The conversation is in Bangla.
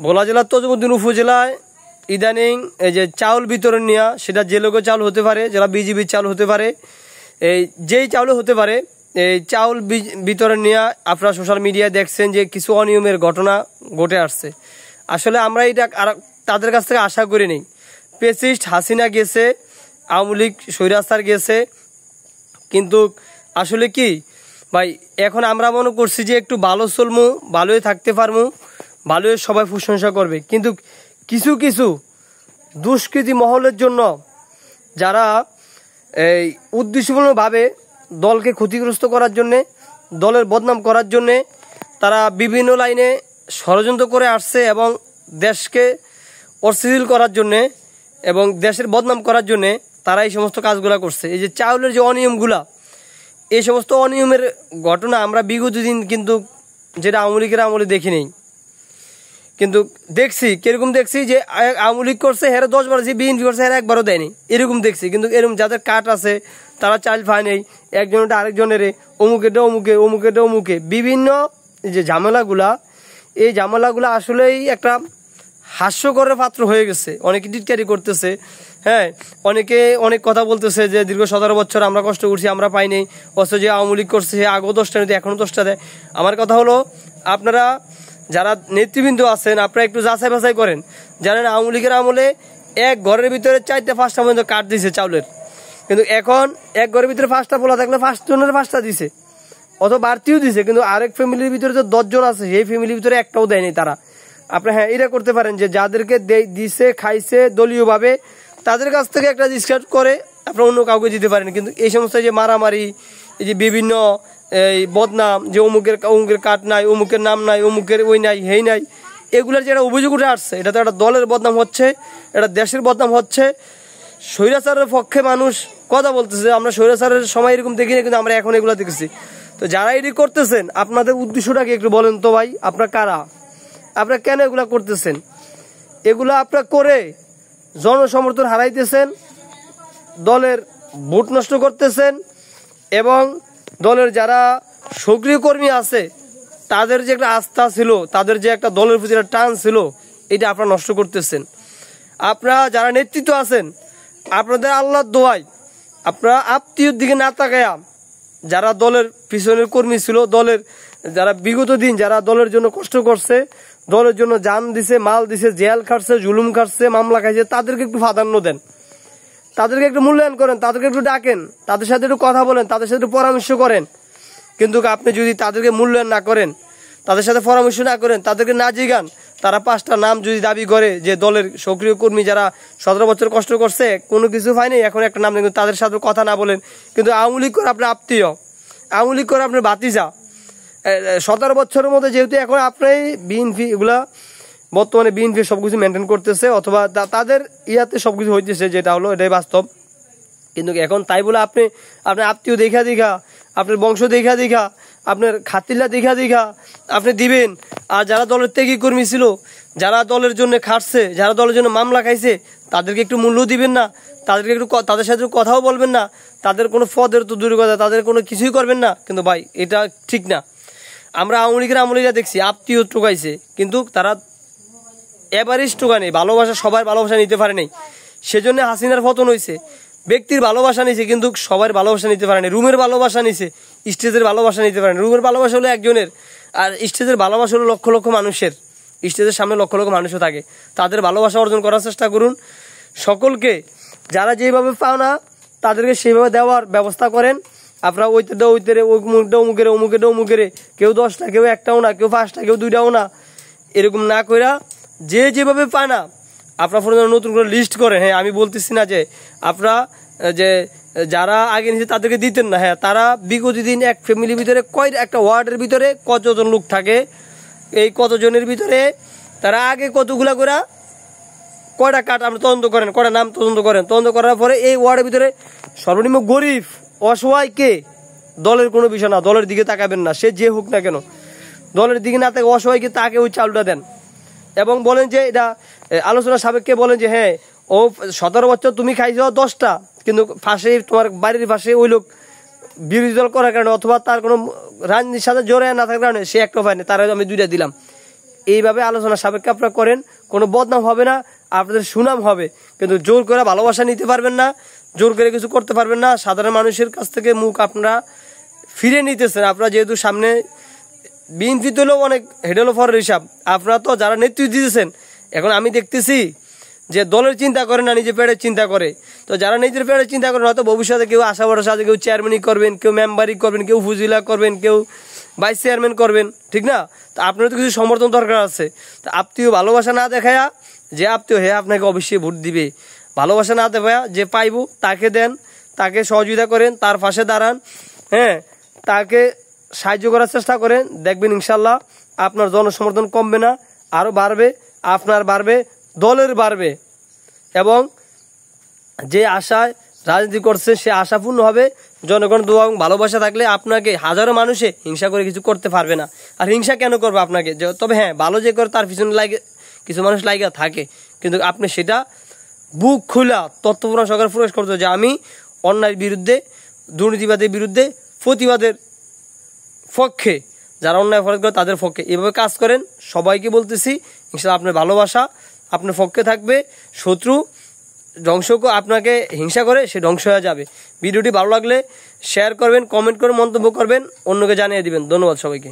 ভোলা জেলার তজুমুদ্দিন উপজেলায় ইদানিং এই যে চাউল বিতরণ নেওয়া, সেটা যে লোকের চাউল হতে পারে, যারা বিজিবির চাউল হতে পারে, এই যেই চাউল হতে পারে, এই চাউল বিতরণ নেওয়া আপনারা সোশ্যাল মিডিয়ায় দেখছেন যে কিছু অনিয়মের ঘটনা ঘটে আসছে। আসলে আমরা এটা তাদের কাছ থেকে আশা করি নেই। পেসিস্ট হাসিনা গেছে, আওয়ামী লীগ স্বৈরাচার গেছে, কিন্তু আসলে কি ভাই, এখন আমরা মনে করছি যে একটু ভালো চলমু, ভালোই থাকতে পারমু, ভালোই সবাই প্রশংসা করবে। কিন্তু কিছু কিছু দুষ্কৃতী মহলের জন্য, যারা এই উদ্দেশ্যমূলকভাবে দলকে ক্ষতিগ্রস্ত করার জন্যে, দলের বদনাম করার জন্যে তারা বিভিন্ন লাইনে ষড়যন্ত্র করে আসছে এবং দেশকে অস্থিতিশীল করার জন্যে এবং দেশের বদনাম করার জন্যে তারা এই সমস্ত কাজগুলা করছে। এই যে চাউলের যে অনিয়মগুলা, এই সমস্ত অনিয়মের ঘটনা আমরা বিগত দিন কিন্তু যেটা আওয়ামী লীগের আমলে দেখি নেই, কিন্তু দেখছি কিরকম দেখছি যে আওয়ামী লীগ করছে হেরে 10 বার, যে বিএনপি করছে হেরে একবারও দেয়নি, এরকম দেখছি। কিন্তু এরকম যাদের কাট আছে তারা চাইল পায় নেই, একজনটা আরেকজনের অমুকেটা অমুকে, অমুকেটা অমুকে, বিভিন্ন যে ঝামেলাগুলা, এই ঝামেলাগুলা আসলেই একটা হাস্যকরের পাত্র হয়ে গেছে। অনেকে টিটকারি করতেছে, হ্যাঁ, অনেকে অনেক কথা বলতেছে যে দীর্ঘ 17 বছর আমরা কষ্ট করছি, আমরা পাই নেই, অথচ যে আওয়ামী লীগ করছে সে আগেও 10টা নিতে এখনও 10টা দেয়। আমার কথা হলো, আপনারা যারা নেতৃবৃন্দ আছেন আপনারা একটু যাচাই বাছাই করেন। জানেন আওয়ামী লীগের আমলে এক ঘরের ভিতরে 4টা 5টা পর্যন্ত কাঠ দিয়েছে চাউলের, কিন্তু এখন এক ঘরের ভিতরে 5টা পোলা থাকলে 5 জনের 5টা দিছে, অত বাড়তিও দিছে, কিন্তু আরেক ফ্যামিলির ভিতরে তো 10 জন আছে, সেই ফ্যামিলির ভিতরে একটাও দেয়নি তারা। আপনি হ্যাঁ এটা করতে পারেন যে যাদেরকে দিছে খাইছে দলীয়ভাবে, তাদের কাছ থেকে একটা ডিসকাউন্ট করে আপনারা অন্য কাউকে দিতে পারেন। কিন্তু এই সমস্ত যে মারামারি, এই যে বিভিন্ন এই বদনাম, যে অমুকের কাঠ নাই, অমুকের নাম নাই, অমুকের ওই নাই হেই নাই, এগুলোর যে একটা অভিযোগ উঠে আসছে, এটা তো একটা দলের বদনাম হচ্ছে, এটা দেশের বদনাম হচ্ছে। স্বৈরাচারের পক্ষে মানুষ কথা বলতেছে, আমরা স্বৈরাচারের সময় এরকম দেখিনি, কিন্তু আমরা এখন এগুলো দেখেছি। তো যারা এটি করতেছেন আপনাদের উদ্দেশ্যটাকে একটু বলেন তো ভাই, আপনারা কারা, আপনারা কেন এগুলা করতেছেন? এগুলা আপনারা করে জনসমর্থন হারাইতেছেন, দলের ভোট নষ্ট করতেছেন, এবং দলের যারা সক্রিয় কর্মী আছে তাদের যে একটা আস্থা ছিল, তাদের যে একটা দলের প্রতি একটা টান ছিল, এটা আপনারা নষ্ট করতেছেন। আপনারা যারা নেতৃত্ব আছেন, আপনাদের আল্লাহর দোয়াই আপনারা আত্মীয়র দিকে না তাকায়া, যারা দলের পিছনের কর্মী ছিল, দলের যারা বিগত দিন যারা দলের জন্য কষ্ট করছে, দলের জন্য জান দিছে, মাল দিছে, জেল খাটছে, জুলুম খাটছে, মামলা খাইছে, তাদেরকে একটু প্রাধান্য দেন, তাদেরকে একটু মূল্যায়ন করেন, তাদেরকে একটু ডাকেন, তাদের সাথে একটু কথা বলেন, তাদের সাথে একটু পরামর্শ করেন। কিন্তু আপনি যদি তাদেরকে মূল্যায়ন না করেন, তাদের সাথে পরামর্শ না করেন, তাদেরকে না জিগান, তারা 5টা নাম যদি দাবি করে যে দলের সক্রিয় কর্মী যারা 17 বছর কষ্ট করছে কোনো কিছু পায়নি, এখন একটা নাম দেন, তাদের সাথে কথা না বলেন। কিন্তু আওয়ামী লীগ করে আপনার আত্মীয়, আওয়ামী লীগ করে আপনার ভাতিজা, 17 বছরের মধ্যে যেহেতু এখন আপনার বিএনপি এগুলা বর্তমানে বিএনপি সবকিছু মেনটেন করতেছে, অথবা তাদের ইয়াতে সবকিছু হইতেছে, যেটা হলো এটাই বাস্তব। কিন্তু এখন তাই বলে আপনি আপনার আত্মীয় দেখা আপনার বংশ দেখা আপনার খাতিল্লা দেখা আপনি দিবেন, আর যারা দলের ত্যাগী কর্মী ছিল, যারা দলের জন্য খাটছে, যারা দলের জন্য মামলা খাইছে, তাদেরকে একটু মূল্য দিবেন না, তাদেরকে একটু তাদের সাথে কথাও বলবেন না, তাদের কোনো পদের তো দূরের কথা, তাদের কোনো কিছুই করবেন না। কিন্তু ভাই এটা ঠিক না। আমরা আওয়ামী লীগের আমলিরা দেখছি আত্মীয় টোকাইছে, কিন্তু তারা এভারেজ টোকা নেই, ভালোবাসা সবার ভালোবাসা নিতে পারে নাই, সেজন্য হাসিনার পতন হয়েছে। ব্যক্তির ভালোবাসা নিছে কিন্তু সবার ভালোবাসা নিতে পারেনি, রুমের ভালোবাসা নিছে, স্টেজের ভালোবাসা নিতে পারেনি। রুমের ভালোবাসা হলো একজনের, আর স্টেজের ভালোবাসা হলো লক্ষ লক্ষ মানুষের, স্টেজের সামনে লক্ষ লক্ষ মানুষও থাকে, তাদের ভালোবাসা অর্জন করার চেষ্টা করুন। সকলকে যারা যেভাবে পাও না তাদেরকে সেইভাবে দেওয়ার ব্যবস্থা করেন। আপনারা ওইতে অমুকের কেউ 10টা, কেউ একটাও না, কেউ 5টা, কেউ 2টাও না, এরকম না কইরা যে যেভাবে পায় না আপনারা নতুন করে লিস্ট করেন। হ্যাঁ, আমি বলতেছি না যে আপনারা যে যারা আগে নিচে তাদেরকে দিতেন না, হ্যাঁ, তারা বিগত দিন এক ফ্যামিলির ভিতরে একটা ওয়ার্ডের ভিতরে কতজন লোক থাকে, এই কতজনের ভিতরে তারা আগে কতগুলা করে কয়টা কাট আপনি তদন্ত করেন, কয়টা নাম তদন্ত করেন, তদন্ত করার পরে এই ওয়ার্ডের ভিতরে সর্বনিম্ন গরিব অসহায় কে, দলের কোনো বিষয় না, দলের দিকে তাকাবেন না, সে যে হোক না কেন, দলের দিকে না তাকে অসহায়কে তাকে ওই চাউলটা দেন, এবং বলেন যে এটা আলোচনা সাপেক্ষে বলেন যে হ্যাঁ ও 17 বছর তুমি খাইছ 10টা, কিন্তু পাশে তোমার বাড়ির পাশে ওই লোক বিরোধী দল করার কারণে অথবা তার কোনো রাজনীতির সাথে জড়ায় না থাকার কারণে সে একটা পায়নি, তার আমি 2টা দিলাম। এইভাবে আলোচনা সাপেক্ষে আপনারা করেন, কোনো বদনাম হবে না, আপনাদের সুনাম হবে। কিন্তু জোর করে ভালোবাসা নিতে পারবেন না, জোর করে কিছু করতে পারবেন না। সাধারণ মানুষের কাছ থেকে মুখ আপনারা ফিরে নিতেছেন। আপনারা যেহেতু সামনে বিএনপি তুলেও অনেক হেডেলো ফরের হিসাব, আপনারা তো যারা নেতৃত্ব দিতেছেন, এখন আমি দেখতেছি যে দলের চিন্তা করে না, নিজের পেটের চিন্তা করে। তো যারা নিজের পেটের চিন্তা করেন, হয়তো ভবিষ্যতে কেউ আশা ভরসা আছে, কেউ চেয়ারম্যানই করবেন, কেউ মেম্বারই করবেন, কেউ উপজেলা করবেন, কেউ ভাইস চেয়ারম্যান করবেন, ঠিক না? তো আপনার তো কিছু সমর্থন দরকার আছে। তো আপনিও ভালোবাসা না দেখায়া, যে আত্মীয় হে আপনাকে অবশ্যই ভোট দিবে, ভালোবাসা না দেখায়া যে পাইব তাকে দেন, তাকে সহযোগিতা করেন, তার পাশে দাঁড়ান, হ্যাঁ, তাকে সাহায্য করার চেষ্টা করেন। দেখবেন ইনশাল্লাহ আপনার জনসমর্থন কমবে না, আরও বাড়বে, আপনার বাড়বে, দলের বাড়বে। এবং যে আশায় রাজনীতি করছে সে আশা পূর্ণ হবে। জনগণ দোয়া এবং ভালোবাসা থাকলে আপনাকে হাজারো মানুষে হিংসা করে কিছু করতে পারবে না। আর হিংসা কেন করবে আপনাকে? তবে হ্যাঁ, ভালো যে করে তার পিছনে লাগে কিছু মানুষ লাগিয়া থাকে, কিন্তু আপনি সেটা বুক খোলা তত্ত্বপূর্ণ সরকার প্রকাশ করতে যে আমি অন্যায়ের বিরুদ্ধে, দুর্নীতিবাদের বিরুদ্ধে, প্রতিবাদের পক্ষে, যারা অন্যায় অপরাধ করে তাদের পক্ষে এভাবে কাজ করেন। সবাইকে বলতেছি ইনশাআল্লাহ আপনার ভালোবাসা আপনার পক্ষে থাকবে। শত্রু ধ্বংস আপনাকে হিংসা করে সে ধ্বংস হয়ে যাবে। ভিডিওটি ভালো লাগলে শেয়ার করবেন, কমেন্ট করে মন্তব্য করবেন, অন্যকে জানিয়ে দিবেন। ধন্যবাদ সবাইকে।